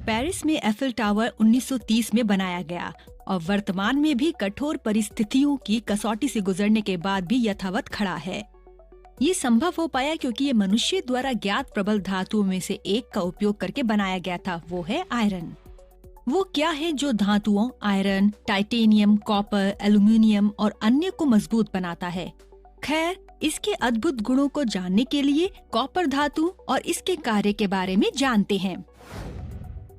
Paris में Eiffel tower 1930 में बनाया गया और वर्तमान में भी कठोर परिस्थितियों की कसौटी से गुजरने के बाद भी यथावत खड़ा है। ये संभव हो पाया क्योंकि ये मनुष्य द्वारा ज्ञात प्रबल धातुओं में से एक का उपयोग करके बनाया गया था, वो है आयरन। वो क्या है जो धातुओं आयरन, टाइटेनियम, कॉपर, एल्यूमिनियम और अन्य को मजबूत बनाता है? खैर, इसके अद्भुत गुणों को जानने के लिए कॉपर धातु और इसके कार्य के बारे में जानते हैं।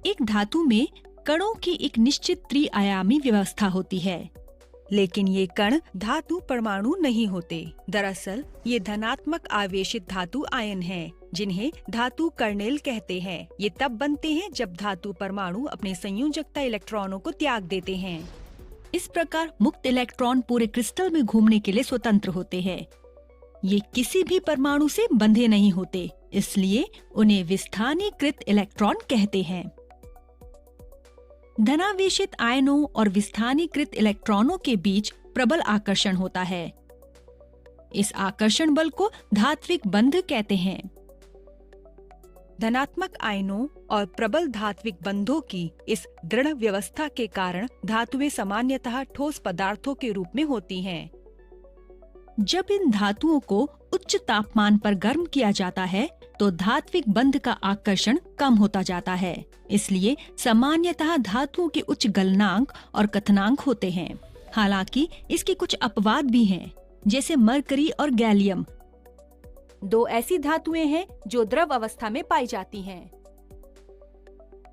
एक धातु में कणों की एक निश्चित त्रिआयामी व्यवस्था होती है, लेकिन ये कण धातु परमाणु नहीं होते। दरअसल ये धनात्मक आवेशित धातु आयन हैं, जिन्हें धातु कर्नेल कहते हैं। ये तब बनते हैं जब धातु परमाणु अपने संयोजकता इलेक्ट्रॉनों को त्याग देते हैं। इस प्रकार मुक्त इलेक्ट्रॉन पूरे क्रिस्टल में घूमने के लिए स्वतंत्र होते हैं। ये किसी भी परमाणु से बंधे नहीं होते, इसलिए उन्हें विस्थानीकृत इलेक्ट्रॉन कहते हैं। धनावेशित आयनों और विस्थानीकृत इलेक्ट्रॉनों के बीच प्रबल आकर्षण होता है। इस आकर्षण बल को धात्विक बंध कहते हैं। धनात्मक आयनों और प्रबल धात्विक बंधों की इस दृढ़ व्यवस्था के कारण धातुएं सामान्यतः ठोस पदार्थों के रूप में होती हैं। जब इन धातुओं को उच्च तापमान पर गर्म किया जाता है तो धात्विक बंध का आकर्षण कम होता जाता है। इसलिए सामान्यतः धातुओं के उच्च गलनांक और कथनांक होते हैं। हालांकि इसके कुछ अपवाद भी हैं, जैसे मरकरी और गैलियम, दो ऐसी धातुएं हैं जो द्रव अवस्था में पाई जाती हैं।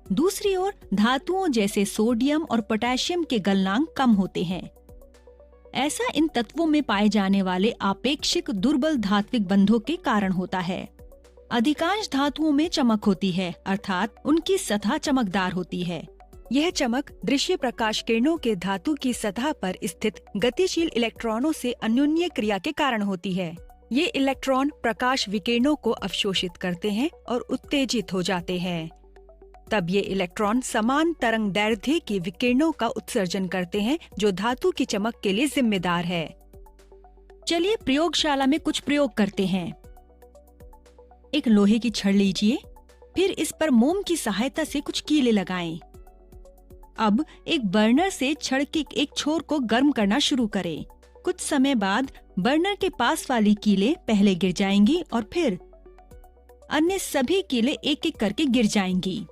दूसरी ओर धातुओं जैसे सोडियम और पोटेशियम के गलनांक कम होते हैं। ऐसा इन तत्वों में पाए जाने वाले आपेक्षिक दुर्बल धात्विक बंधों के कारण होता है। अधिकांश धातुओं में चमक होती है, अर्थात उनकी सतह चमकदार होती है। यह चमक दृश्य प्रकाश किरणों के धातु की सतह पर स्थित गतिशील इलेक्ट्रॉनों से अन्योन्य क्रिया के कारण होती है। ये इलेक्ट्रॉन प्रकाश विकिरणों को अवशोषित करते हैं और उत्तेजित हो जाते हैं। तब ये इलेक्ट्रॉन समान तरंग दैर्ध्य की विकिरणों का उत्सर्जन करते हैं, जो धातु की चमक के लिए जिम्मेदार है। चलिए प्रयोगशाला में कुछ प्रयोग करते हैं। एक लोहे की छड़ लीजिए, फिर इस पर मोम की सहायता से कुछ कीले लगाएं। अब एक बर्नर से छड़ के एक छोर को गर्म करना शुरू करें। कुछ समय बाद बर्नर के पास वाली कीले पहले गिर जाएंगी और फिर अन्य सभी कीले एक एक करके गिर जाएंगी।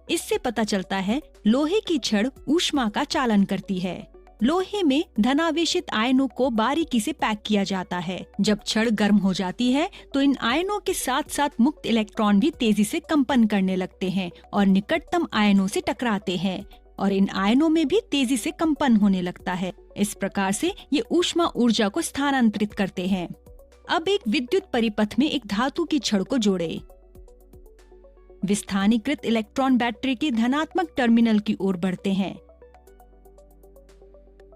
इससे पता चलता है लोहे की छड़ ऊष्मा का चालन करती है। लोहे में धनावेशित आयनों को बारीकी से पैक किया जाता है। जब छड़ गर्म हो जाती है तो इन आयनों के साथ साथ मुक्त इलेक्ट्रॉन भी तेजी से कंपन करने लगते हैं और निकटतम आयनों से टकराते हैं और इन आयनों में भी तेजी से कंपन होने लगता है। इस प्रकार से ये ऊष्मा ऊर्जा को स्थानांतरित करते हैं। अब एक विद्युत परिपथ में एक धातु की छड़ को जोड़े। विस्थानीकृत इलेक्ट्रॉन बैटरी के धनात्मक टर्मिनल की ओर बढ़ते हैं।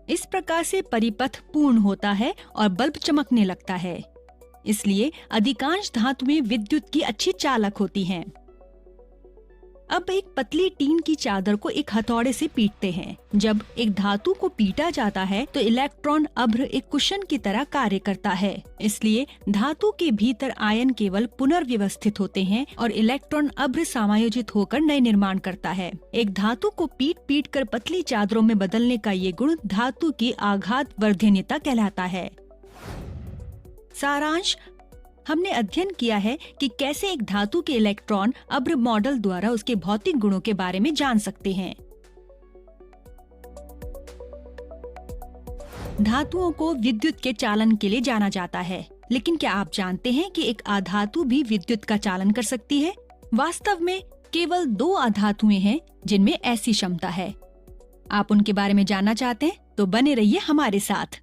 इस प्रकार से परिपथ पूर्ण होता है और बल्ब चमकने लगता है। इसलिए अधिकांश धातुएं विद्युत की अच्छी चालक होती हैं। अब एक पतली टीन की चादर को एक हथौड़े से पीटते हैं। जब एक धातु को पीटा जाता है तो इलेक्ट्रॉन अभ्र एक कुशन की तरह कार्य करता है। इसलिए धातु के भीतर आयन केवल पुनर्व्यवस्थित होते हैं और इलेक्ट्रॉन अभ्र समायोजित होकर नए निर्माण करता है। एक धातु को पीट पीट कर पतली चादरों में बदलने का ये गुण धातु की आघात वर्धनीयता कहलाता है। सारांश, हमने अध्ययन किया है कि कैसे एक धातु के इलेक्ट्रॉन अभ्र मॉडल द्वारा उसके भौतिक गुणों के बारे में जान सकते हैं। धातुओं को विद्युत के चालन के लिए जाना जाता है, लेकिन क्या आप जानते हैं कि एक अधातु भी विद्युत का चालन कर सकती है? वास्तव में केवल 2 अधातुएं हैं जिनमें ऐसी क्षमता है। आप उनके बारे में जानना चाहते हैं तो बने रहिए हमारे साथ।